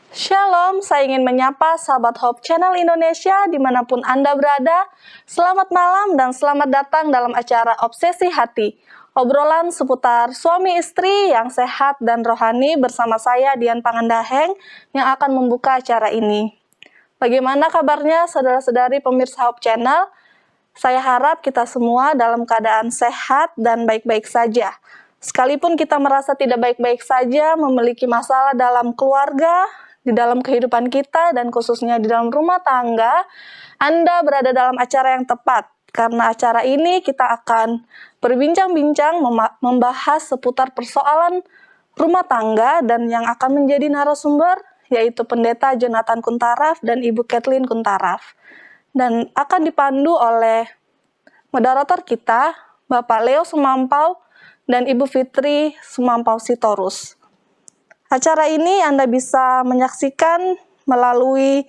Shalom, saya ingin menyapa sahabat Hope Channel Indonesia dimanapun Anda berada. Selamat malam dan selamat datang dalam acara Obsesi Hati. Obrolan seputar suami istri yang sehat dan rohani bersama saya Dian Pangandaheng yang akan membuka acara ini. Bagaimana kabarnya saudara-saudari pemirsa Hope Channel? Saya harap kita semua dalam keadaan sehat dan baik-baik saja. Sekalipun kita merasa tidak baik-baik saja, memiliki masalah dalam keluarga, di dalam kehidupan kita, dan khususnya di dalam rumah tangga, Anda berada dalam acara yang tepat. Karena acara ini kita akan berbincang-bincang membahas seputar persoalan rumah tangga, dan yang akan menjadi narasumber yaitu Pendeta Jonathan Kuntaraf dan Ibu Kathleen Kuntaraf. Dan akan dipandu oleh moderator kita, Bapak Leo Sumampau dan Ibu Fitri Sumampau Sitorus. Acara ini Anda bisa menyaksikan melalui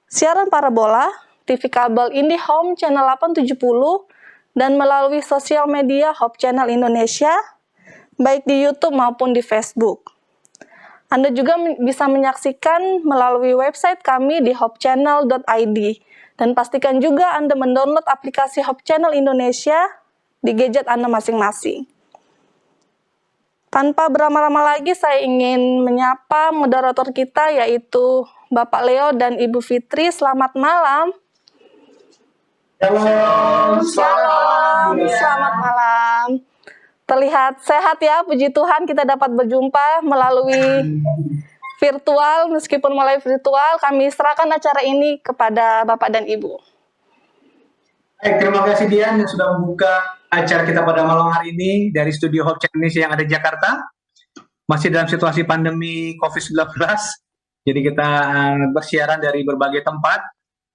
siaran parabola, TV kabel IndiHome Channel 870, dan melalui sosial media Hope Channel Indonesia, baik di YouTube maupun di Facebook. Anda juga bisa menyaksikan melalui website kami di hopechannel.id, dan pastikan juga Anda mendownload aplikasi Hope Channel Indonesia di gadget Anda masing-masing. Tanpa berlama-lama lagi, saya ingin menyapa moderator kita, yaitu Bapak Leo dan Ibu Fitri. Selamat malam. Shalom, Selamat malam. Terlihat sehat ya, puji Tuhan kita dapat berjumpa melalui virtual. Meskipun mulai virtual, kami serahkan acara ini kepada Bapak dan Ibu. Baik, terima kasih Dian yang sudah membuka acara kita pada malam hari ini dari studio Hope Channel Indonesia yang ada di Jakarta. Masih dalam situasi pandemi COVID-19, jadi kita bersiaran dari berbagai tempat,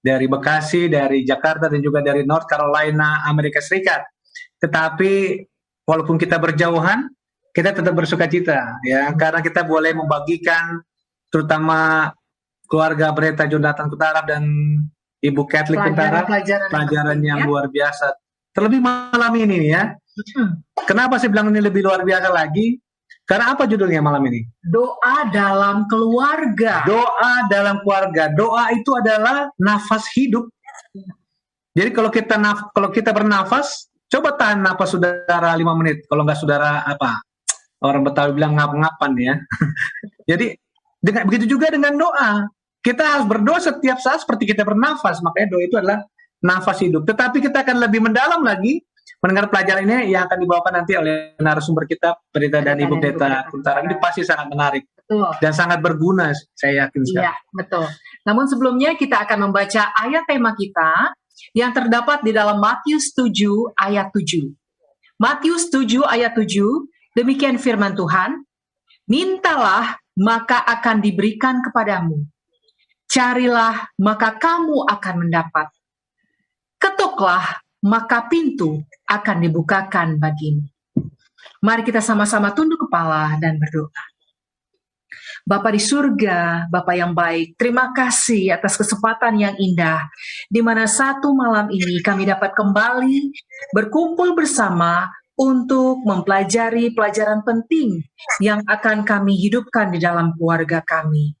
dari Bekasi, dari Jakarta, dan juga dari North Carolina, Amerika Serikat. Tetapi walaupun kita berjauhan, kita tetap bersuka cita, ya, karena kita boleh membagikan, terutama keluarga Pendeta Jonathan Kuntaraf dan Ibu Kathleen Kuntaraf, pelajaran yang luar biasa. Terlebih malam ini nih ya. Kenapa saya bilang ini lebih luar biasa lagi? Karena apa judulnya malam ini? Doa dalam keluarga. Doa dalam keluarga. Doa itu adalah nafas hidup. Jadi kalau kita bernafas, coba tahan nafas saudara 5 menit. Kalau nggak saudara apa? Orang Betawi bilang ngap-ngapan ya. Jadi begitu juga dengan doa. Kita harus berdoa setiap saat seperti kita bernafas. Makanya doa itu adalah nafas hidup. Tetapi kita akan lebih mendalam lagi mendengar pelajaran ini yang akan dibawakan nanti oleh narasumber kita, Pendeta dan Ibu Pendeta Kuntaraf. Ini pasti sangat menarik. Betul. Dan sangat berguna, saya yakin sekali. Iya, betul. Namun sebelumnya kita akan membaca ayat tema kita yang terdapat di dalam Matius 7 ayat 7. Matius 7 ayat 7, demikian firman Tuhan, mintalah maka akan diberikan kepadamu. Carilah maka kamu akan mendapat. Ketuklah maka pintu akan dibukakan bagimu. Mari kita sama-sama tunduk kepala dan berdoa. Bapa di surga, Bapa yang baik, terima kasih atas kesempatan yang indah, di mana satu malam ini kami dapat kembali berkumpul bersama untuk mempelajari pelajaran penting yang akan kami hidupkan di dalam keluarga kami.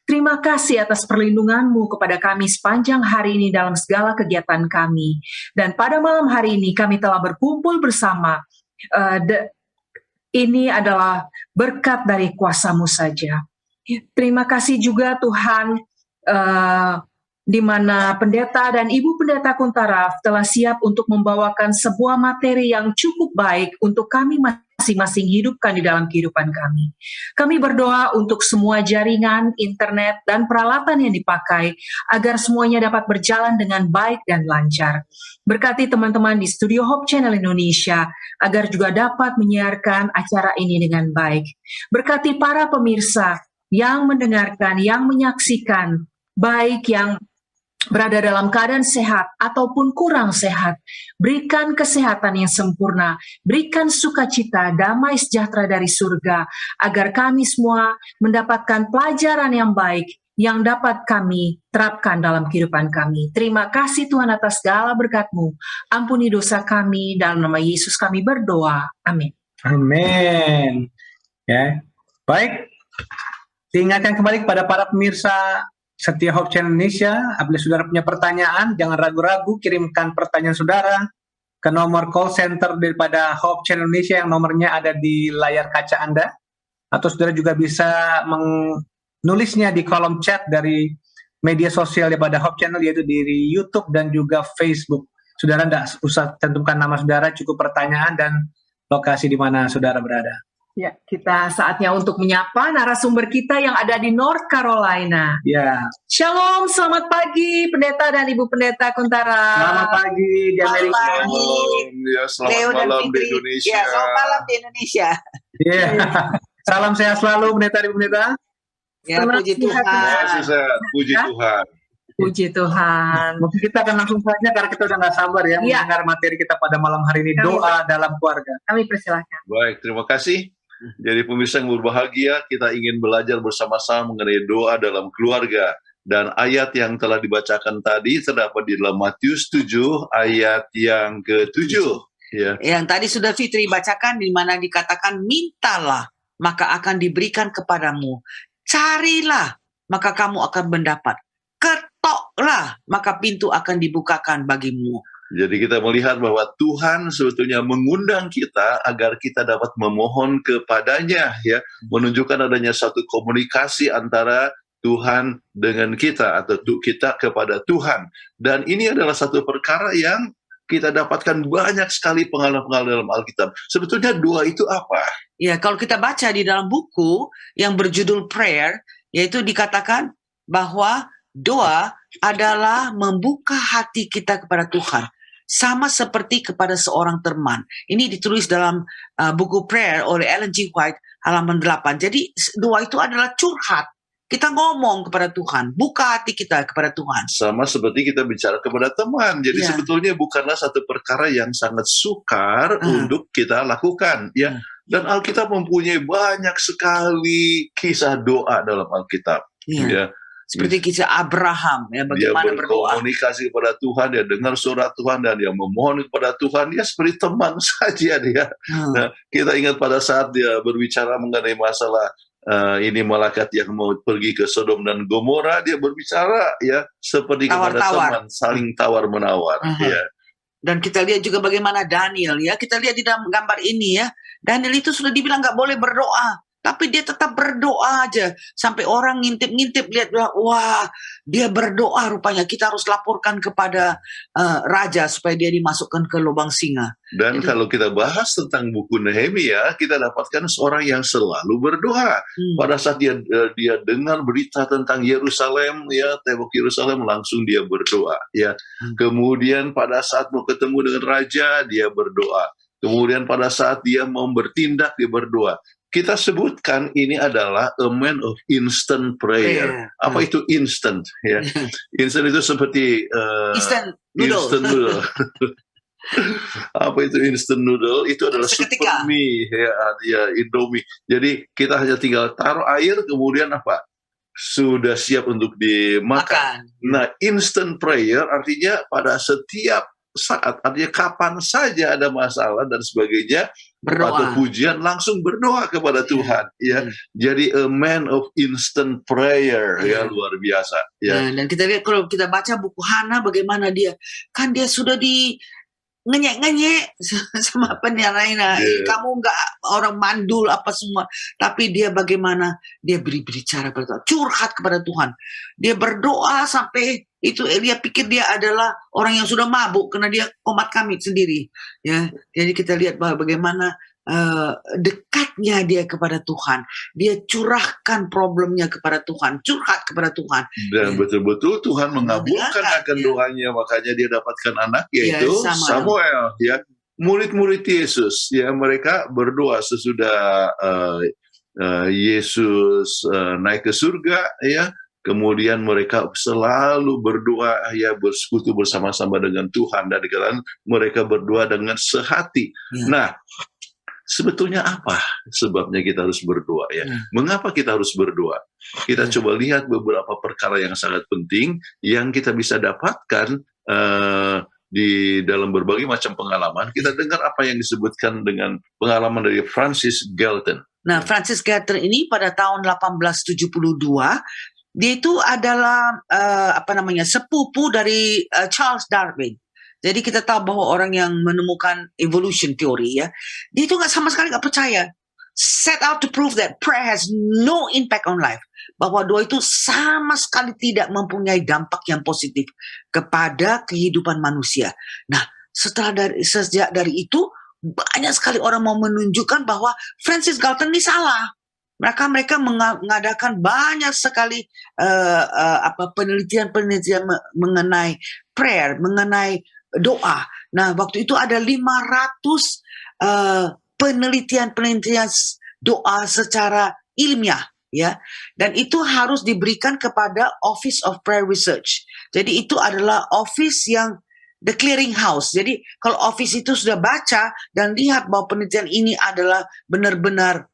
Terima kasih atas perlindungan-Mu kepada kami sepanjang hari ini dalam segala kegiatan kami. Dan pada malam hari ini kami telah berkumpul bersama. Ini adalah berkat dari kuasa-Mu saja. Terima kasih juga Tuhan, di mana Pendeta dan Ibu Pendeta Kuntaraf telah siap untuk membawakan sebuah materi yang cukup baik untuk kami masing-masing hidupkan di dalam kehidupan kami. Kami berdoa untuk semua jaringan, internet, dan peralatan yang dipakai agar semuanya dapat berjalan dengan baik dan lancar. Berkati teman-teman di Studio Hope Channel Indonesia agar juga dapat menyiarkan acara ini dengan baik. Berkati para pemirsa yang mendengarkan, yang menyaksikan, baik yang berada dalam keadaan sehat ataupun kurang sehat, berikan kesehatan yang sempurna, berikan sukacita, damai sejahtera dari surga, agar kami semua mendapatkan pelajaran yang baik yang dapat kami terapkan dalam kehidupan kami. Terima kasih Tuhan atas segala berkat-Mu. Ampuni dosa kami, dalam nama Yesus kami berdoa. Amin. Amin. Ya, baik. Diingatkan kembali kepada para pemirsa setia Hope Channel Indonesia, apabila saudara punya pertanyaan, jangan ragu-ragu kirimkan pertanyaan saudara ke nomor call center daripada Hope Channel Indonesia yang nomornya ada di layar kaca Anda. Atau saudara juga bisa menulisnya di kolom chat dari media sosial daripada Hope Channel, yaitu di YouTube dan juga Facebook. Saudara tidak usah tentukan nama saudara, cukup pertanyaan dan lokasi di mana saudara berada. Ya, kita saatnya untuk menyapa narasumber kita yang ada di North Carolina. Ya, Shalom, selamat pagi Pendeta dan Ibu Pendeta Kuntara. selamat pagi di Amerika. Shalom, ya selamat Leo dan malam di Fitri. Indonesia. Ya, selamat malam di Indonesia. Ya. Salam sehat selalu, pendeta dan pendeta. Ya, Selamat puji siang. Terima Tuhan. kasih, sehat. Puji Ya. Tuhan. Puji Tuhan. Mungkin kita akan langsung saja karena kita udah nggak sabar ya Iya. mendengar materi kita pada malam hari ini, Kami- doa dalam keluarga. Kami persilahkan. Baik, terima kasih. Jadi pemirsa yang berbahagia, kita ingin belajar bersama-sama mengenai doa dalam keluarga. Dan ayat yang telah dibacakan tadi terdapat di dalam Matius 7 ayat yang ke-7. Ya. Yang tadi sudah Fitri bacakan, di mana dikatakan, mintalah, maka akan diberikan kepadamu. Carilah, maka kamu akan mendapat. Ketoklah, maka pintu akan dibukakan bagimu. Jadi kita melihat bahwa Tuhan sebetulnya mengundang kita agar kita dapat memohon kepadanya, ya, menunjukkan adanya satu komunikasi antara Tuhan dengan kita atau kita kepada Tuhan. Dan ini adalah satu perkara yang kita dapatkan banyak sekali pengalaman-pengalaman dalam Alkitab. Sebetulnya doa itu apa? Ya, kalau kita baca di dalam buku yang berjudul Prayer, yaitu dikatakan bahwa doa adalah membuka hati kita kepada Tuhan. Sama seperti kepada seorang teman. Ini ditulis dalam buku Prayer oleh Ellen G. White, halaman 8. Jadi doa itu adalah curhat. Kita ngomong kepada Tuhan, buka hati kita kepada Tuhan. Sama seperti kita bicara kepada teman. Jadi Ya. sebetulnya bukanlah satu perkara yang sangat sukar untuk kita lakukan, ya. Dan Alkitab mempunyai banyak sekali kisah doa dalam Alkitab. Ya. Ya. Seperti kisah Abraham, ya, Dia bagaimana berdoa. berkomunikasi kepada Tuhan, dia dengar suara Tuhan dan dia memohon kepada Tuhan. Dia seperti teman saja dia. Hmm. Nah, kita ingat pada saat dia berbicara mengenai masalah ini malaikat yang mau pergi ke Sodom dan Gomora, dia berbicara ya seperti kepada Tawar-tawar. teman, saling tawar-menawar. Ya. Dan kita lihat juga bagaimana Daniel, ya, kita lihat di dalam gambar ini, ya, Daniel itu sudah dibilang nggak boleh berdoa, tapi dia tetap berdoa aja sampai orang ngintip-ngintip lihat, wah, dia berdoa rupanya. Kita harus laporkan kepada raja supaya dia dimasukkan ke lubang singa. Dan Itu. kalau kita bahas tentang buku Nehemia, kita dapatkan seorang yang selalu berdoa. Pada saat dia dengar berita tentang Yerusalem, ya, tembok Yerusalem, langsung dia berdoa, ya. Kemudian pada saat mau ketemu dengan raja, dia berdoa. Kemudian pada saat dia mau bertindak, dia berdoa. Kita sebutkan ini adalah a man of instant prayer. Apa itu instant? Ya, instant itu seperti Instant noodle. instant noodle. Apa itu instant noodle? Itu adalah Seketika. super mie, ya, Indomie. Jadi kita hanya tinggal taruh air, kemudian apa? Sudah siap untuk dimakan. Makan. Nah, instant prayer artinya pada setiap saat, artinya kapan saja ada masalah dan sebagainya, atau Berdoa. pujian, langsung berdoa kepada Tuhan. Ya, jadi a man of instant prayer, ya, luar biasa. Ya. Nah, dan kita lihat kalau kita baca buku Hana, bagaimana dia, kan dia sudah di ngenyek-ngenyek sama penyanyi. Kamu nggak orang mandul apa semua, tapi dia bagaimana dia berbicara pada Tuhan, curhat kepada Tuhan. Dia berdoa sampai itu dia pikir dia adalah orang yang sudah mabuk karena dia komat kamit sendiri. Ya, jadi kita lihat bahwa bagaimana dekatnya dia kepada Tuhan. Dia curahkan problemnya kepada Tuhan, curhat kepada Tuhan. Dan betul-betul Tuhan mengabulkan akan doanya, makanya dia dapatkan anak, yaitu Samuel, ya, murid-murid Yesus, ya, mereka berdoa sesudah Yesus naik ke surga, ya. Kemudian mereka selalu berdoa, ya, bersekutu bersama-sama dengan Tuhan, dan dikatakan mereka berdoa dengan sehati. Nah, sebetulnya apa sebabnya kita harus berdoa, ya? Mengapa kita harus berdoa? Kita coba lihat beberapa perkara yang sangat penting yang kita bisa dapatkan di dalam berbagai macam pengalaman. Kita dengar apa yang disebutkan dengan pengalaman dari Francis Galton. Nah, Francis Galton ini pada tahun 1872 dia itu adalah sepupu dari Charles Darwin. Jadi kita tahu bahwa orang yang menemukan evolution theory ya, dia itu sama sekali nggak percaya. Set out to prove that prayer has no impact on life. Bahwa doa itu sama sekali tidak mempunyai dampak yang positif kepada kehidupan manusia. Nah, sejak dari itu banyak sekali orang mau menunjukkan bahwa Francis Galton ini salah. Mereka mengadakan banyak sekali penelitian-penelitian mengenai prayer, mengenai doa. Nah, waktu itu ada 500 penelitian-penelitian doa secara ilmiah, ya, dan itu harus diberikan kepada Office of Prayer Research. Jadi itu adalah office yang the clearing house. Jadi kalau office itu sudah baca dan lihat bahwa penelitian ini adalah benar-benar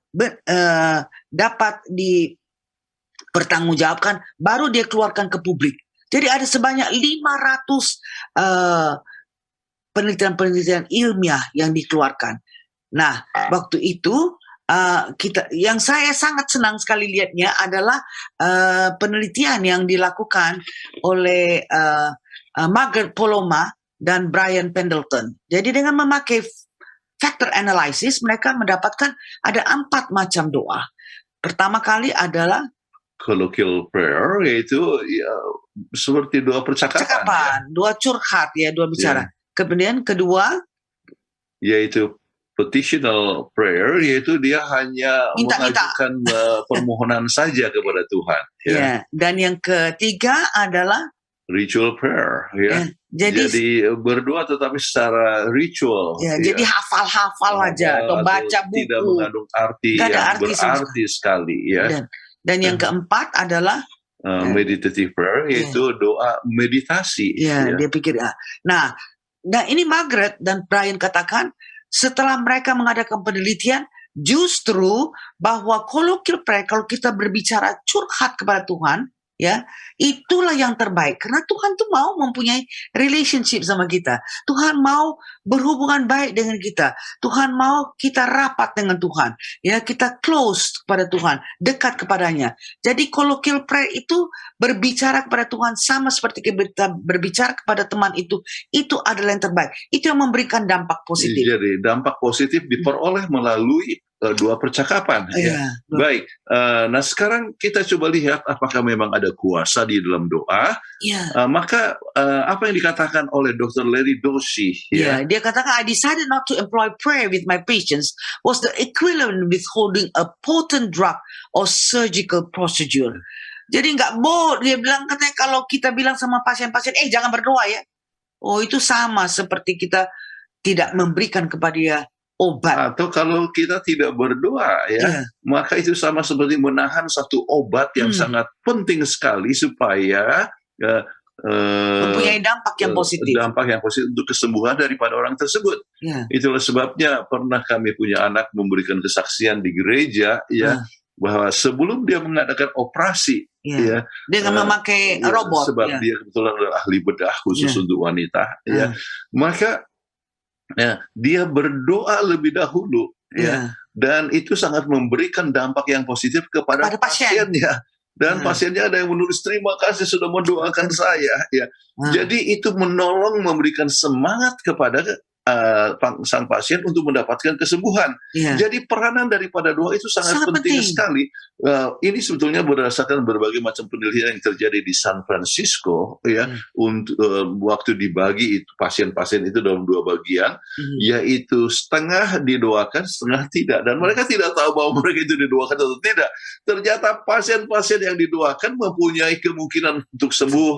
dapat dipertanggungjawabkan, baru dia keluarkan ke publik. Jadi ada sebanyak 500 penelitian-penelitian ilmiah yang dikeluarkan. Nah, waktu itu yang saya sangat senang sekali lihatnya adalah penelitian yang dilakukan oleh Margaret Poloma dan Brian Pendleton. Jadi dengan memakai factor analysis, mereka mendapatkan ada 4 macam doa. Pertama kali adalah colloquial prayer, yaitu ya, seperti doa percakapan, doa curhat ya, doa bicara. Kemudian kedua yaitu petitional prayer, yaitu dia hanya mengajukan permohonan saja kepada Tuhan. Ya. Dan yang ketiga adalah ritual prayer. Ya. Jadi berdoa tetapi secara ritual. Ya. Jadi hafal-hafal aja atau baca buku. Tidak mengandung arti yang berarti sekali. Ya. Dan yang keempat adalah meditative prayer, yaitu doa meditasi. Ya, dia pikir. Nah, ini Margaret dan Brian katakan, setelah mereka mengadakan penelitian, justru bahwa colloquial prayer, kalau kita berbicara curhat kepada Tuhan, ya, itulah yang terbaik. Karena Tuhan tuh mau mempunyai relationship sama kita. Tuhan mau berhubungan baik dengan kita. Tuhan mau kita rapat dengan Tuhan. Ya, kita close kepada Tuhan, dekat kepadanya. Jadi colloquial prayer itu berbicara kepada Tuhan sama seperti kita berbicara kepada teman itu adalah yang terbaik. Itu yang memberikan dampak positif. Jadi dampak positif diperoleh melalui doa percakapan. Ya. Baik, nah sekarang kita coba lihat apakah memang ada kuasa di dalam doa. Maka apa yang dikatakan oleh Dr. Larry Doshi, dia katakan, I decided not to employ prayer with my patients was the equivalent with holding a potent drug or surgical procedure. Jadi dia bilang, katanya kalau kita bilang sama pasien-pasien, jangan berdoa ya. Oh, itu sama seperti kita tidak memberikan kepada dia obat. Atau kalau kita tidak berdoa maka itu sama seperti menahan satu obat yang sangat penting sekali supaya mempunyai dampak yang positif. Dampak yang positif untuk kesembuhan daripada orang tersebut. Itulah sebabnya pernah kami punya anak memberikan kesaksian di gereja bahwa sebelum dia mengadakan operasi dengan memakai robot, sebab dia kebetulan adalah ahli bedah khusus untuk wanita, maka dia berdoa lebih dahulu, dan itu sangat memberikan dampak yang positif kepada pasiennya. Dan pasiennya ada yang menulis, terima kasih sudah mendoakan saya. Jadi itu menolong, memberikan semangat kepada sang pasien untuk mendapatkan kesembuhan. Jadi peranan daripada doa itu sangat penting sekali. Ini sebetulnya berdasarkan berbagai macam penelitian yang terjadi di San Francisco, untuk waktu dibagi itu pasien-pasien itu dalam 2 bagian, yaitu setengah didoakan, setengah tidak. Dan mereka tidak tahu bahwa mereka itu didoakan atau tidak. Ternyata pasien-pasien yang didoakan mempunyai kemungkinan untuk sembuh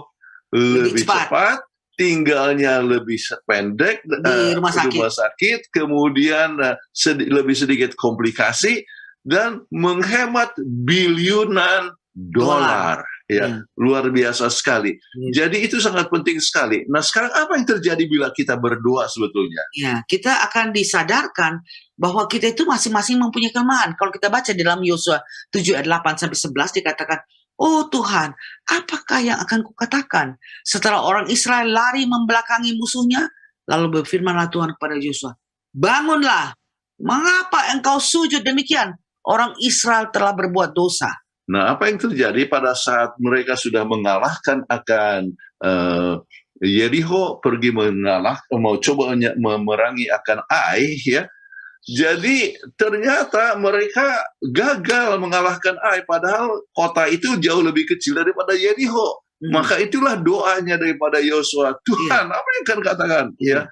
lebih cepat, tinggalnya lebih pendek di rumah sakit, kemudian lebih sedikit komplikasi, dan menghemat biliunan dolar. Luar biasa sekali. Jadi itu sangat penting sekali. Nah, sekarang apa yang terjadi bila kita berdoa sebetulnya? Kita akan disadarkan bahwa kita itu masing-masing mempunyai kelemahan. Kalau kita baca dalam Yosua 7 ayat 8 sampai 11 dikatakan, oh Tuhan, apakah yang akan kukatakan setelah orang Israel lari membelakangi musuhnya? Lalu berfirmanlah Tuhan kepada Yosua, bangunlah, mengapa engkau sujud demikian? orang Israel telah berbuat dosa. Nah, apa yang terjadi pada saat mereka sudah mengalahkan akan Yeriho, pergi mau coba memerangi akan Ai, ya. Jadi ternyata mereka gagal mengalahkan Ai, padahal kota itu jauh lebih kecil daripada Yeriho. Maka itulah doanya daripada Yosua. Tuhan, apa yang akan katakan? Ya,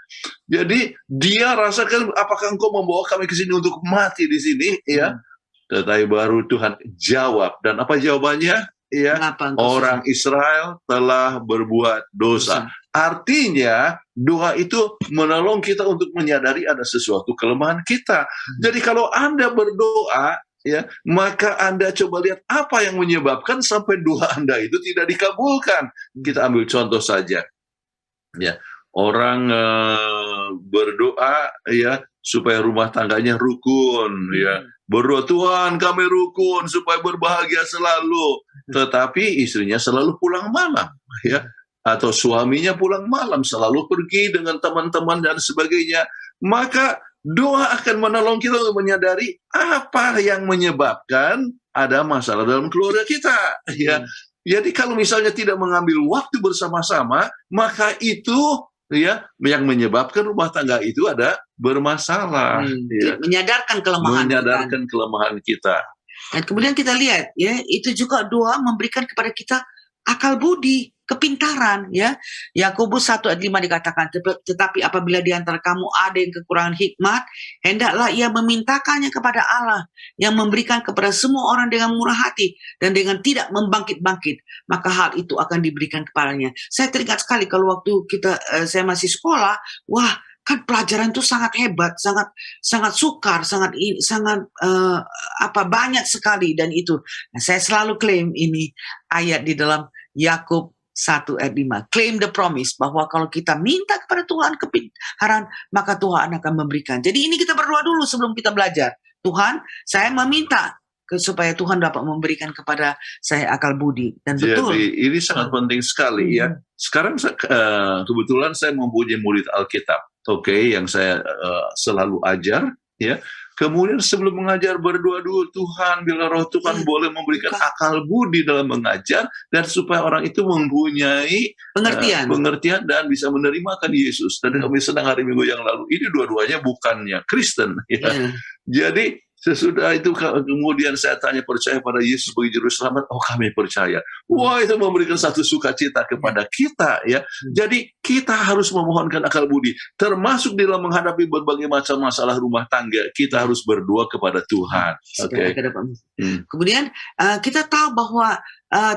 jadi dia rasakan, apakah engkau membawa kami ke sini untuk mati di sini? Ya, tetapi baru Tuhan jawab, dan apa jawabannya? Ya, orang Israel telah berbuat dosa. Artinya doa itu menolong kita untuk menyadari ada sesuatu kelemahan kita. Jadi kalau Anda berdoa, ya, maka Anda coba lihat apa yang menyebabkan sampai doa Anda itu tidak dikabulkan. Kita ambil contoh saja, ya, orang berdoa, ya, supaya rumah tangganya rukun, ya, berdoa, Tuhan kami rukun supaya berbahagia selalu, tetapi istrinya selalu pulang malam, ya, atau suaminya pulang malam, selalu pergi dengan teman-teman dan sebagainya. Maka doa akan menolong kita untuk menyadari apa yang menyebabkan ada masalah dalam keluarga kita. Ya, jadi kalau misalnya tidak mengambil waktu bersama-sama, maka itu, ya, yang menyebabkan rumah tangga itu ada bermasalah. Ya. Menyadarkan kelemahan kita. Dan kemudian kita lihat, ya, itu juga doa memberikan kepada kita akal budi, kepintaran, ya. Yakobus 1:5 dikatakan, tetapi apabila di antara kamu ada yang kekurangan hikmat, hendaklah ia memintakannya kepada Allah yang memberikan kepada semua orang dengan murah hati dan dengan tidak membangkit-bangkit, maka hal itu akan diberikan kepadanya. Saya teringat sekali kalau waktu saya masih sekolah, wah, kan pelajaran itu sangat hebat, sangat sukar, sangat banyak sekali, dan itu. Nah, saya selalu klaim ini ayat di dalam Yakub 1:5. Claim the promise, bahwa kalau kita minta kepada Tuhan kepintaran, maka Tuhan akan memberikan. Jadi ini kita berdoa dulu sebelum kita belajar. Tuhan, saya meminta supaya Tuhan dapat memberikan kepada saya akal budi. Dan betul. Jadi ini sangat penting sekali, ya. Sekarang kebetulan saya mempunyai murid Alkitab, yang saya selalu ajar, ya. Kemudian sebelum mengajar berdoa dulu, Tuhan, bila Roh Tuhan boleh memberikan akal budi dalam mengajar, dan supaya orang itu mempunyai pengertian dan bisa menerima akan Yesus. Dan kami sedang hari Minggu yang lalu, ini dua-duanya bukannya Kristen, ya. Jadi sesudah itu kemudian saya tanya, percaya pada Yesus sebagai Juru Selamat? Oh, kami percaya. Wah, itu memberikan satu sukacita kepada kita, ya. Jadi kita harus memohonkan akal budi, termasuk dalam menghadapi berbagai macam masalah rumah tangga. Kita harus berdoa kepada Tuhan. Kemudian kita tahu bahwa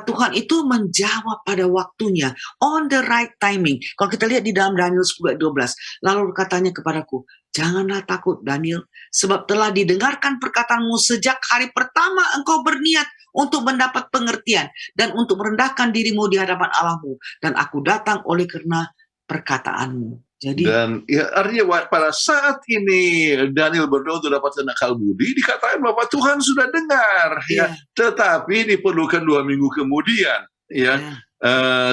Tuhan itu menjawab pada waktunya, on the right timing. Kalau kita lihat di dalam Daniel 10:12, lalu katanya kepadaku, janganlah takut Daniel, sebab telah didengarkan perkataanmu sejak hari pertama engkau berniat untuk mendapat pengertian dan untuk merendahkan dirimu di hadapan Allahmu, dan aku datang oleh karena perkataanmu. Jadi, dan ya, artinya pada saat ini Daniel berdoa untuk dapatkan akal budi, dikatakan bahwa Tuhan sudah dengar, ya. Tetapi diperlukan 2 minggu kemudian, ya.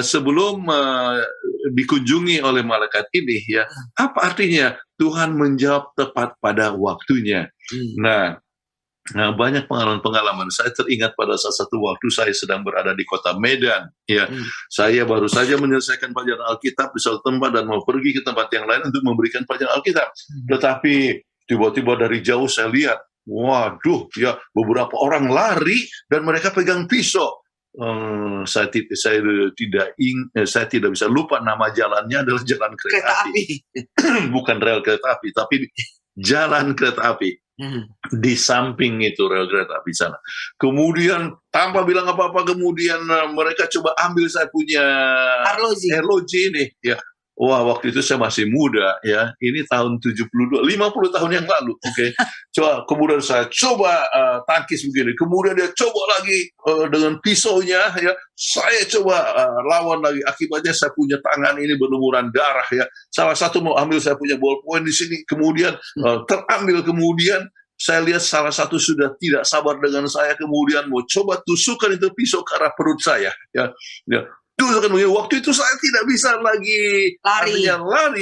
Sebelum dikunjungi oleh malaikat ini, ya. Apa artinya? Tuhan menjawab tepat pada waktunya. Nah, banyak pengalaman-pengalaman. Saya teringat pada saat satu waktu saya sedang berada di kota Medan, ya. Saya baru saja menyelesaikan pelajaran Alkitab di suatu tempat dan mau pergi ke tempat yang lain untuk memberikan pelajaran Alkitab. Tetapi tiba-tiba dari jauh saya lihat, waduh, ya, beberapa orang lari dan mereka pegang pisau. Saya tidak bisa lupa nama jalannya adalah jalan kereta api. Bukan rel kereta api, tapi jalan kereta api. Di samping itu rel kereta api sana. Kemudian tanpa bilang apa-apa, kemudian mereka coba ambil saya punya arloji ini, ya. Wah, waktu itu saya masih muda, ya. Ini tahun 50 tahun yang lalu, kemudian saya coba tangkis begini. Kemudian dia coba lagi dengan pisaunya, ya. Saya coba lawan lagi. Akibatnya saya punya tangan ini berlumuran darah, ya. Salah satu mau ambil saya punya ballpoint di sini. Kemudian terambil. Kemudian saya lihat salah satu sudah tidak sabar dengan saya. Kemudian mau coba tusukkan itu pisau ke arah perut saya, ya. Waktu itu saya tidak bisa lagi lari,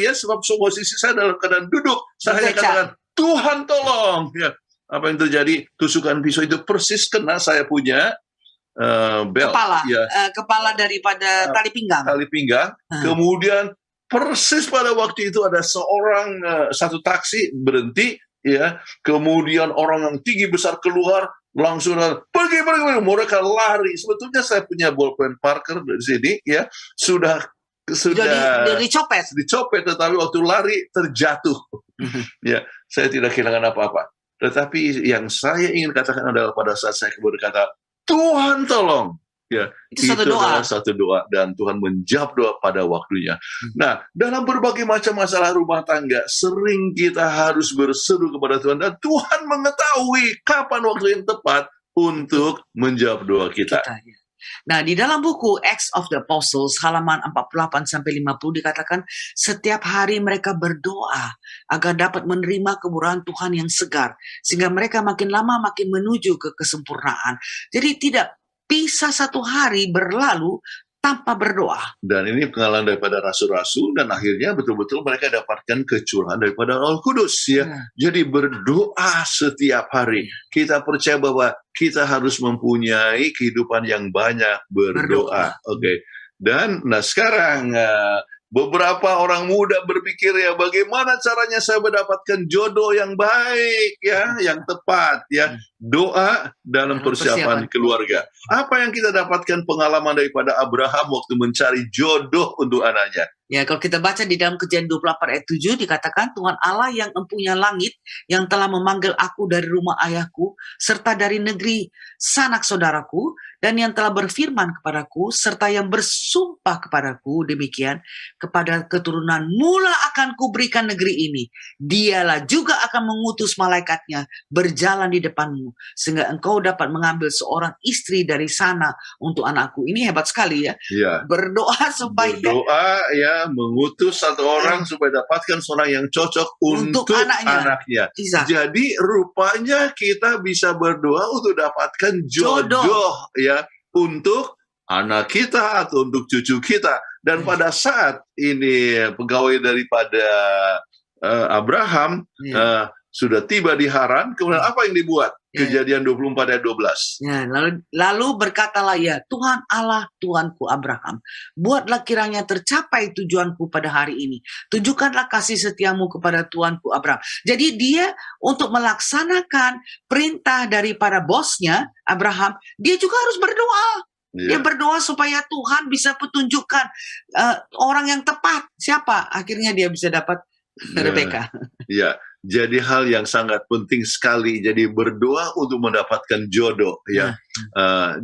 ya, sebab posisi saya dalam keadaan duduk. Saya hanya katakan, Tuhan tolong, ya. Apa yang terjadi? Tusukan pisau itu persis kena saya punya belt, kepala daripada tali pinggang. Tali pinggang. Kemudian persis pada waktu itu ada seorang satu taksi berhenti, ya. Kemudian orang yang tinggi besar keluar, langsung pergi. Mereka lari. Sebetulnya saya punya ballpen Parker di sini, ya, sudah dicopet, tetapi waktu lari terjatuh. Ya, saya tidak kehilangan apa-apa. Tetapi yang saya ingin katakan adalah pada saat saya berkata, Tuhan tolong. Ya, itu adalah satu doa dan Tuhan menjawab doa pada waktunya. Nah, dalam berbagai macam masalah rumah tangga, sering kita harus berseru kepada Tuhan dan Tuhan mengetahui kapan waktu yang tepat untuk menjawab doa kita. Nah, di dalam buku Acts of the Apostles halaman 48-50 dikatakan setiap hari mereka berdoa agar dapat menerima kemurahan Tuhan yang segar sehingga mereka makin lama makin menuju ke kesempurnaan. Jadi tidak bisa satu hari berlalu tanpa berdoa. Dan ini pengalaman daripada rasul-rasul dan akhirnya betul-betul mereka dapatkan kecurahan daripada Roh Kudus, ya. Jadi berdoa setiap hari. Kita percaya bahwa kita harus mempunyai kehidupan yang banyak berdoa. Oke. Dan sekarang beberapa orang muda berpikir, ya, bagaimana caranya saya mendapatkan jodoh yang baik, ya, yang tepat, ya. Doa dalam persiapan keluarga. Apa yang kita dapatkan pengalaman daripada Abraham waktu mencari jodoh untuk anaknya? Ya, kalau kita baca di dalam Kejadian 24 ayat 7 dikatakan Tuhan Allah yang empunya langit yang telah memanggil aku dari rumah ayahku serta dari negeri sanak saudaraku dan yang telah berfirman kepadaku serta yang bersumpah kepadaku demikian kepada keturunan mula akan kuberikan negeri ini. Dialah juga akan mengutus malaikatnya berjalan di depanmu sehingga engkau dapat mengambil seorang istri dari sana untuk anakku. Ini hebat sekali, ya. Berdoa supaya mengutus satu orang supaya dapatkan seorang yang cocok untuk anaknya. Jadi rupanya kita bisa berdoa untuk dapatkan jodoh, ya, untuk anak kita atau untuk cucu kita. Dan pada saat ini pegawai daripada Abraham sudah tiba di Haran, kemudian apa yang dibuat? Kejadian 24 ayat 12. Ya, lalu berkatalah ya, Tuhan Allah Tuanku Abraham, buatlah kiranya tercapai tujuanku pada hari ini. Tunjukkanlah kasih setiamu kepada Tuanku Abraham. Jadi dia untuk melaksanakan perintah daripada bosnya Abraham, dia juga harus berdoa. Dia berdoa supaya Tuhan bisa petunjukkan orang yang tepat. Siapa? Akhirnya dia bisa dapat Rebeka. Ya. Jadi hal yang sangat penting sekali. Jadi berdoa untuk mendapatkan jodoh, ya.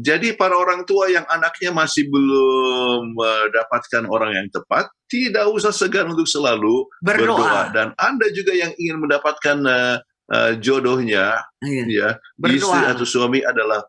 Jadi para orang tua yang anaknya masih belum mendapatkan orang yang tepat, tidak usah segan untuk selalu berdoa. Dan Anda juga yang ingin mendapatkan jodohnya, ya, istri atau suami adalah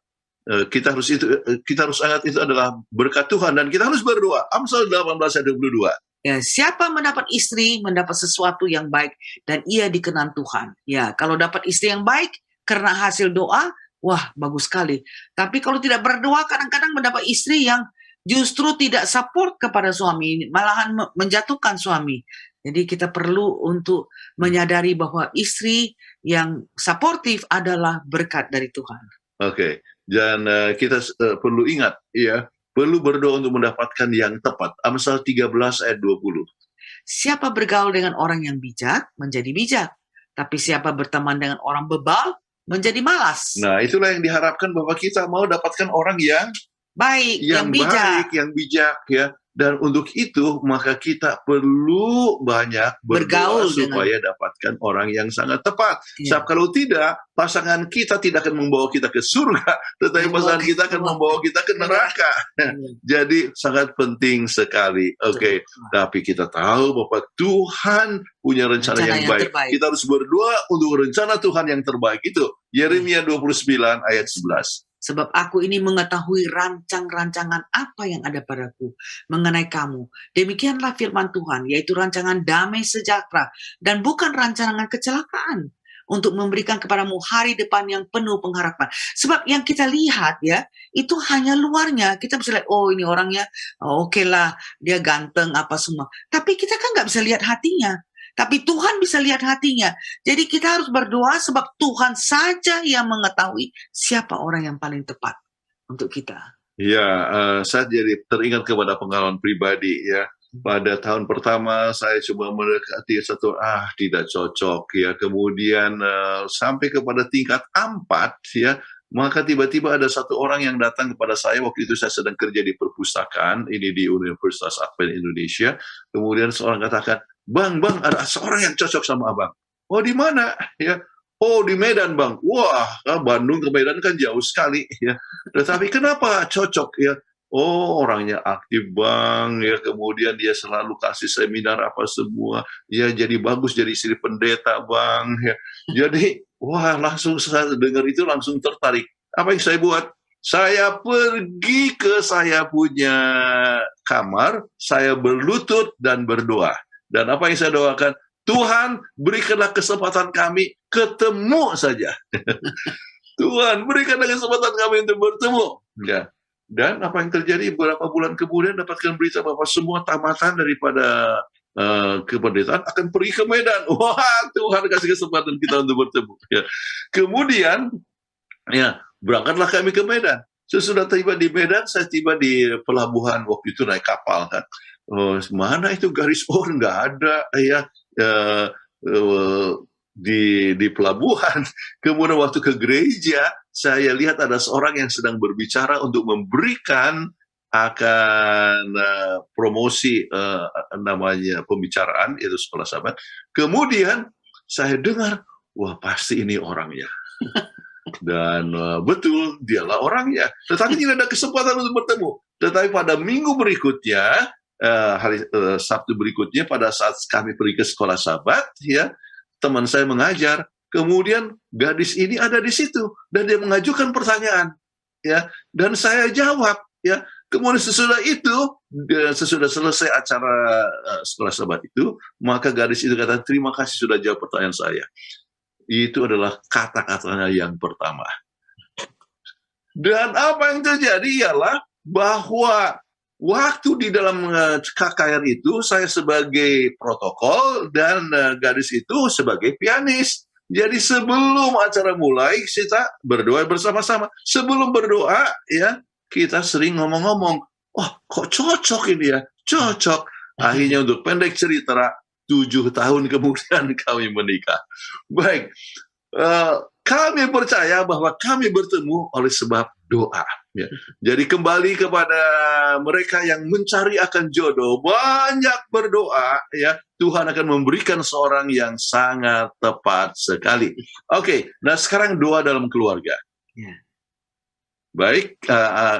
kita harus ingat itu adalah berkat Tuhan dan kita harus berdoa. Amsal 18 ayat 22. Ya, siapa mendapat istri mendapat sesuatu yang baik dan ia dikenan Tuhan. Ya, kalau dapat istri yang baik karena hasil doa, wah, bagus sekali. Tapi kalau tidak berdoa, kadang-kadang mendapat istri yang justru tidak support kepada suami, malahan menjatuhkan suami. Jadi kita perlu untuk menyadari bahwa istri yang suportif adalah berkat dari Tuhan. Oke. Dan kita perlu ingat, ya, perlu berdoa untuk mendapatkan yang tepat. Amsal 13 ayat 20. Siapa bergaul dengan orang yang bijak, menjadi bijak. Tapi siapa berteman dengan orang bebal, menjadi malas. Nah, itulah yang diharapkan bahwa kita mau dapatkan orang yang baik, yang bijak, ya. Dan untuk itu, maka kita perlu banyak bergaul supaya dapatkan orang yang sangat tepat. Sebab kalau tidak, pasangan kita tidak akan membawa kita ke surga, tetapi pasangan kita akan membawa kita ke neraka. Jadi sangat penting sekali. Oke. Tapi kita tahu bahwa Tuhan punya rencana yang baik. Kita harus berdoa untuk rencana Tuhan yang terbaik itu. Yeremia 29 ayat 11. Sebab aku ini mengetahui rancangan apa yang ada padaku mengenai kamu. Demikianlah firman Tuhan, yaitu rancangan damai sejahtera dan bukan rancangan kecelakaan, untuk memberikan kepadamu hari depan yang penuh pengharapan. Sebab yang kita lihat, ya, itu hanya luarnya. Kita bisa lihat, oh ini orangnya, oke lah, dia ganteng apa semua. Tapi kita kan nggak bisa lihat hatinya. Tapi Tuhan bisa lihat hatinya. Jadi kita harus berdoa sebab Tuhan saja yang mengetahui siapa orang yang paling tepat untuk kita. Ya, saya jadi teringat kepada pengalaman pribadi ya. Pada tahun pertama saya coba mendekati satu, tidak cocok ya. Kemudian sampai kepada tingkat 4 ya, maka tiba-tiba ada satu orang yang datang kepada saya. Waktu itu saya sedang kerja di perpustakaan, ini di Universitas Advent Indonesia. Kemudian seorang katakan, Bang, ada seorang yang cocok sama abang. Oh, di mana? Ya, oh, di Medan, Bang. Wah, Bandung ke Medan kan jauh sekali ya. Tetapi kenapa cocok ya? Oh, orangnya aktif, Bang, ya. Kemudian dia selalu kasih seminar apa semua. Ya, jadi bagus jadi istri pendeta, Bang, ya. Jadi, wah, langsung saya dengar itu langsung tertarik. Apa yang saya buat? Saya pergi ke saya punya kamar, saya berlutut dan berdoa. Dan apa yang saya doakan? Tuhan, berikanlah kesempatan kami ketemu saja. Tuhan, berikanlah kesempatan kami untuk bertemu. Ya. Dan apa yang terjadi beberapa bulan kemudian dapatkan berita bahwa semua tamatan daripada kependetaan akan pergi ke Medan. Wah, Tuhan kasih kesempatan kita untuk bertemu. Ya. Kemudian, ya, berangkatlah kami ke Medan. Sesudah tiba di Medan, saya tiba di pelabuhan, waktu itu naik kapal kan. Oh, mana itu garis? Oh, nggak ada ya. Di pelabuhan. Kemudian waktu ke gereja, saya lihat ada seorang yang sedang berbicara untuk memberikan akan promosi namanya pembicaraan, itu Sekolah Sabat. Kemudian saya dengar, wah pasti ini orangnya. Dan betul, dialah orangnya. Tetapi tidak ada kesempatan untuk bertemu. Tetapi pada minggu berikutnya, hari Sabtu berikutnya, pada saat kami pergi ke Sekolah Sabat, ya, teman saya mengajar, kemudian gadis ini ada di situ dan dia mengajukan pertanyaan, ya, dan saya jawab, ya. Kemudian sesudah itu, sesudah selesai acara Sekolah Sabat itu, maka gadis itu kata, terima kasih sudah jawab pertanyaan saya. Itu adalah kata-katanya yang pertama. Dan apa yang terjadi ialah bahwa waktu di dalam KKR itu, saya sebagai protokol dan gadis itu sebagai pianis. Jadi sebelum acara mulai, kita berdoa bersama-sama. Sebelum berdoa, ya, kita sering ngomong-ngomong, oh kok cocok ini ya, cocok. Akhirnya untuk pendek cerita, 7 tahun kemudian kami menikah. Baik, kami percaya bahwa kami bertemu oleh sebab doa. Ya. Jadi kembali kepada mereka yang mencari akan jodoh, banyak berdoa, ya, Tuhan akan memberikan seorang yang sangat tepat sekali. Oke, nah sekarang doa dalam keluarga. Ya. Baik,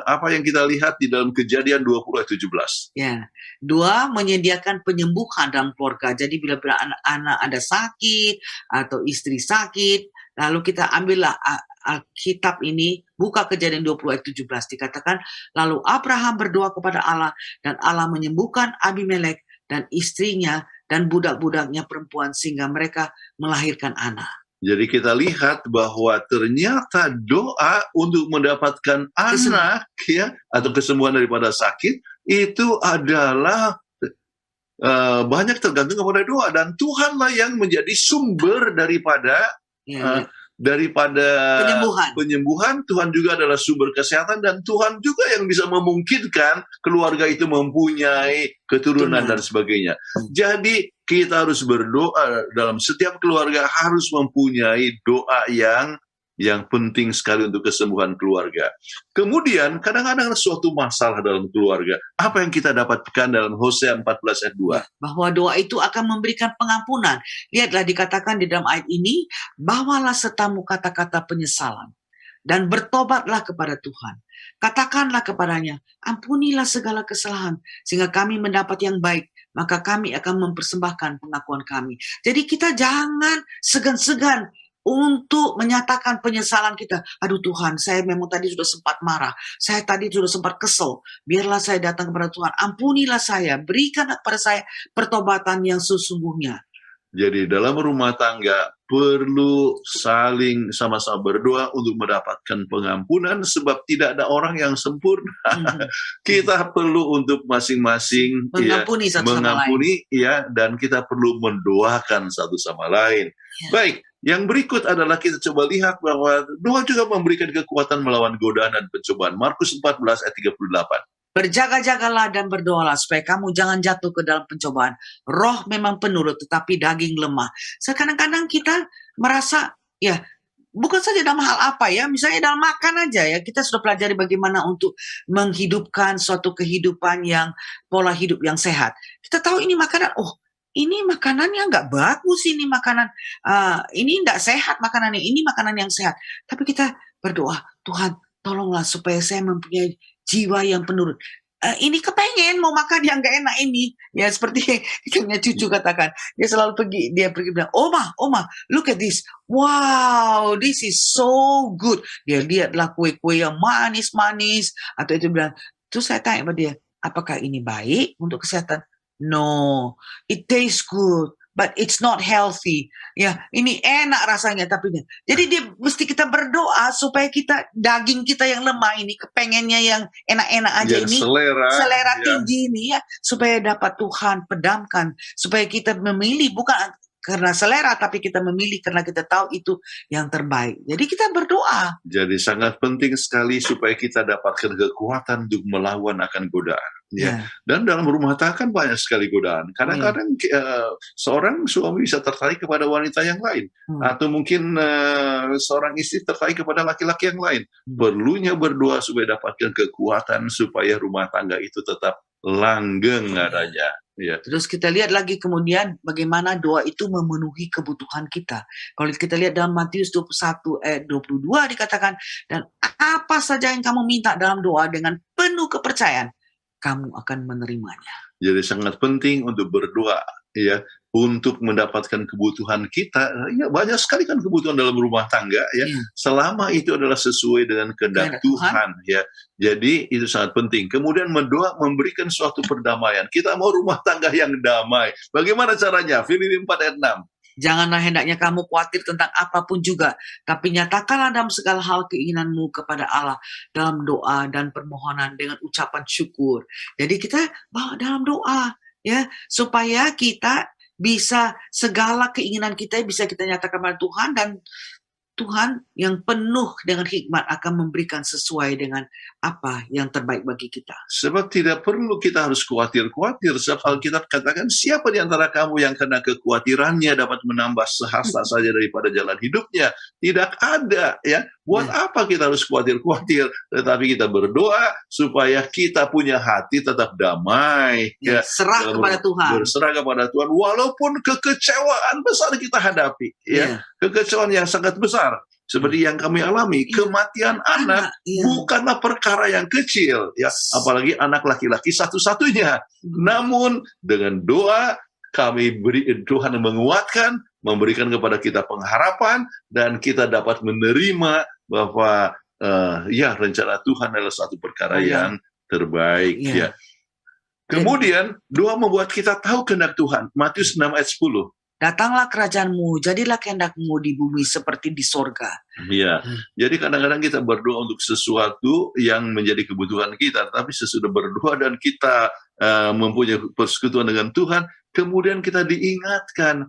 apa yang kita lihat di dalam Kejadian 20 ayat 17? Ya, 2, menyediakan penyembuhan dalam keluarga. Jadi bila anak-anak ada sakit atau istri sakit, lalu kita ambillah Alkitab ini, buka Kejadian 20 ayat 17, dikatakan, lalu Abraham berdoa kepada Allah, dan Allah menyembuhkan Abimelek dan istrinya dan budak-budaknya perempuan sehingga mereka melahirkan anak. Jadi kita lihat bahwa ternyata doa untuk mendapatkan anak, ya, atau kesembuhan daripada sakit itu adalah banyak tergantung kepada doa, dan Tuhanlah yang menjadi sumber daripada penyembuhan. Tuhan juga adalah sumber kesehatan, dan Tuhan juga yang bisa memungkinkan keluarga itu mempunyai keturunan dan sebagainya. Jadi kita harus berdoa, dalam setiap keluarga harus mempunyai doa yang penting sekali untuk kesembuhan keluarga. Kemudian kadang-kadang suatu masalah dalam keluarga. Apa yang kita dapatkan dalam Hosea 14 ayat 2? Bahwa doa itu akan memberikan pengampunan. Lihatlah dikatakan di dalam ayat ini, bawalah sertamu kata-kata penyesalan dan bertobatlah kepada Tuhan. Katakanlah kepadanya, ampunilah segala kesalahan sehingga kami mendapat yang baik. Maka kami akan mempersembahkan pengakuan kami. Jadi kita jangan segan-segan untuk menyatakan penyesalan kita. Aduh Tuhan, saya memang tadi sudah sempat marah. Saya tadi sudah sempat kesel. Biarlah saya datang kepada Tuhan. Ampunilah saya. Berikan kepada saya pertobatan yang sesungguhnya. Jadi dalam rumah tangga perlu saling sama-sama berdoa untuk mendapatkan pengampunan sebab tidak ada orang yang sempurna. Kita perlu untuk masing-masing Mengampuni satu sama lain. mengampuni ya, dan kita perlu mendoakan satu sama lain. Ya. Baik, yang berikut adalah kita coba lihat bahwa doa juga memberikan kekuatan melawan godaan dan pencobaan. Markus 14 ayat 38. Berjaga-jagalah dan berdoalah supaya kamu jangan jatuh ke dalam pencobaan. Roh memang penurut tetapi daging lemah. Kadang-kadang kita merasa ya bukan saja dalam hal apa ya, misalnya dalam makan aja ya, kita sudah pelajari bagaimana untuk menghidupkan suatu kehidupan yang pola hidup yang sehat. Kita tahu ini makanan, ini makanannya nggak bagus, ini makanan ini nggak sehat makanannya, ini makanan yang sehat. Tapi kita berdoa, Tuhan tolonglah supaya saya mempunyai jiwa yang penurut. Ini kepengen mau makan yang gak enak ini. Ya seperti kita punya cucu katakan. Dia selalu pergi bilang, Oma, look at this. Wow, this is so good. Dia lihatlah kue-kue yang manis-manis. Atau itu bilang, terus saya tanya sama dia, apakah ini baik untuk kesehatan? No, it tastes good. But it's not healthy. Ya, ini enak rasanya tapi jadi dia mesti kita berdoa supaya daging kita yang lemah ini kepengennya yang enak-enak aja Yang ini selera tinggi ini ya supaya dapat Tuhan pedamkan supaya kita memilih bukan karena selera tapi kita memilih karena kita tahu itu yang terbaik. Jadi kita berdoa. Jadi sangat penting sekali supaya kita dapatkan kekuatan untuk melawan akan godaan. Ya. Dan dalam rumah tangga kan banyak sekali godaan. Kadang-kadang seorang suami bisa tertarik kepada wanita yang lain, atau mungkin seorang istri tertarik kepada laki-laki yang lain. Perlunya berdoa supaya dapatkan kekuatan supaya rumah tangga itu tetap langgeng adanya. Ya. Terus kita lihat lagi kemudian bagaimana doa itu memenuhi kebutuhan kita. Kalau kita lihat dalam Matius 21 ayat 22 dikatakan, dan apa saja yang kamu minta dalam doa dengan penuh kepercayaan, kamu akan menerimanya. Jadi sangat penting untuk berdoa ya untuk mendapatkan kebutuhan kita. Ya banyak sekali kan kebutuhan dalam rumah tangga ya. Selama itu adalah sesuai dengan kehendak Tuhan ya. Jadi itu sangat penting. Kemudian mendoa memberikan suatu perdamaian. Kita mau rumah tangga yang damai. Bagaimana caranya? Filipi 4 ayat 6. Janganlah hendaknya kamu khawatir tentang apapun juga, tapi nyatakanlah dalam segala hal keinginanmu kepada Allah dalam doa dan permohonan dengan ucapan syukur. Jadi kita bawa dalam doa ya supaya kita bisa segala keinginan kita bisa kita nyatakan kepada Tuhan, dan Tuhan yang penuh dengan hikmat akan memberikan sesuai dengan apa yang terbaik bagi kita. Sebab tidak perlu kita harus khawatir-khawatir. Sebab Alkitab katakan, siapa di antara kamu yang karena kekhawatirannya dapat menambah sehasta saja daripada jalan hidupnya? Tidak ada ya. Buat apa kita harus khawatir-khawatir? Tetapi kita berdoa supaya kita punya hati tetap damai. Ya, serah kepada Tuhan. Berserah kepada Tuhan. Walaupun kekecewaan besar kita hadapi. Ya. Kekecewaan yang sangat besar. Seperti yang kami alami, kematian anak bukanlah perkara yang kecil, ya, apalagi anak laki-laki satu-satunya. Namun dengan doa kami Tuhan menguatkan, memberikan kepada kita pengharapan, dan kita dapat menerima bahwa rencana Tuhan adalah satu perkara yang terbaik. Ya. Kemudian doa membuat kita tahu kehendak Tuhan. Matius 6 ayat 10. Datanglah kerajaanmu, jadilah kehendakmu di bumi seperti di sorga. Iya, jadi kadang-kadang kita berdoa untuk sesuatu yang menjadi kebutuhan kita, tapi sesudah berdoa dan kita mempunyai persekutuan dengan Tuhan, kemudian kita diingatkan,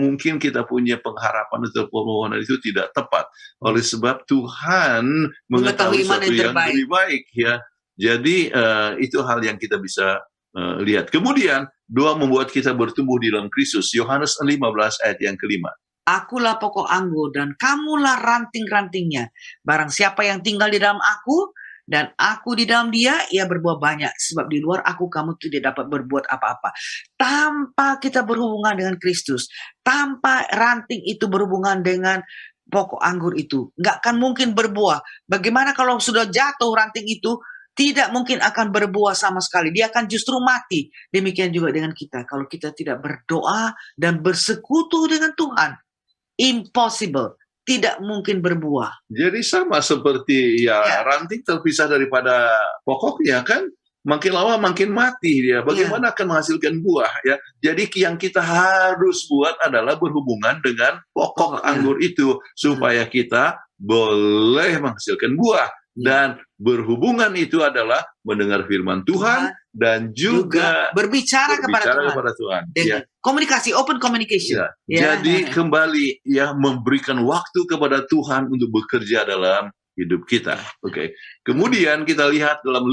mungkin kita punya pengharapan atau permohonan itu tidak tepat. Oleh sebab Tuhan mengetahui sesuatu yang lebih baik. Ya. Jadi itu hal yang kita bisa lihat. Kemudian doa membuat kita bertumbuh di dalam Kristus. Yohanes 15 ayat yang kelima. Akulah pokok anggur dan kamulah ranting-rantingnya. Barang siapa yang tinggal di dalam aku dan aku di dalam dia, ia berbuah banyak. Sebab di luar aku kamu tidak dapat berbuat apa-apa. Tanpa kita berhubungan dengan Kristus, tanpa ranting itu berhubungan dengan pokok anggur itu, nggak akan mungkin berbuah. Bagaimana kalau sudah jatuh ranting itu? Tidak mungkin akan berbuah sama sekali. Dia akan justru mati. Demikian juga dengan kita. Kalau kita tidak berdoa dan bersekutu dengan Tuhan, impossible. Tidak mungkin berbuah. Jadi sama seperti ranting terpisah daripada pokoknya kan. makin lama makin mati dia. Bagaimana akan menghasilkan buah ya? Jadi yang kita harus buat adalah berhubungan dengan pokok anggur itu supaya kita boleh menghasilkan buah. Dan berhubungan itu adalah mendengar firman Tuhan dan juga berbicara kepada Tuhan. Dengan komunikasi, open communication. Jadi kembali ya, memberikan waktu kepada Tuhan untuk bekerja dalam hidup kita. Oke. Kemudian kita lihat dalam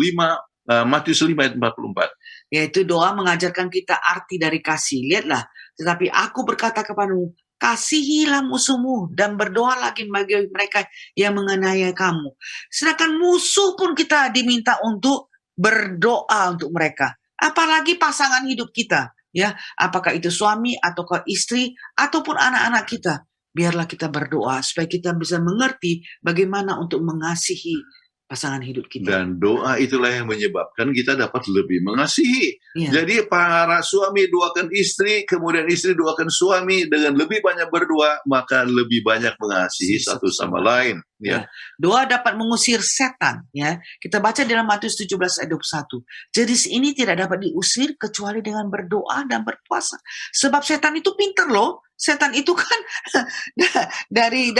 Matius 5 ayat 44. Yaitu doa mengajarkan kita arti dari kasih. Lihatlah, tetapi aku berkata kepadamu, kasihilah musuhmu dan berdoa lagi bagi mereka yang menganiaya kamu. Sedangkan musuh pun kita diminta untuk berdoa untuk mereka. Apalagi pasangan hidup kita, ya, apakah itu suami ataukah istri ataupun anak-anak kita. Biarlah kita berdoa supaya kita bisa mengerti bagaimana untuk mengasihi pasangan hidup kita. Dan doa itulah yang menyebabkan kita dapat lebih mengasihi. Jadi para suami doakan istri, kemudian istri doakan suami, dengan lebih banyak berdoa, maka lebih banyak mengasihi satu sama lain. Ya. Doa dapat mengusir setan. Ya, kita baca dalam Matius 17 ayat 21. Jadi ini tidak dapat diusir kecuali dengan berdoa dan berpuasa. Sebab setan itu pintar loh. Setan itu kan dari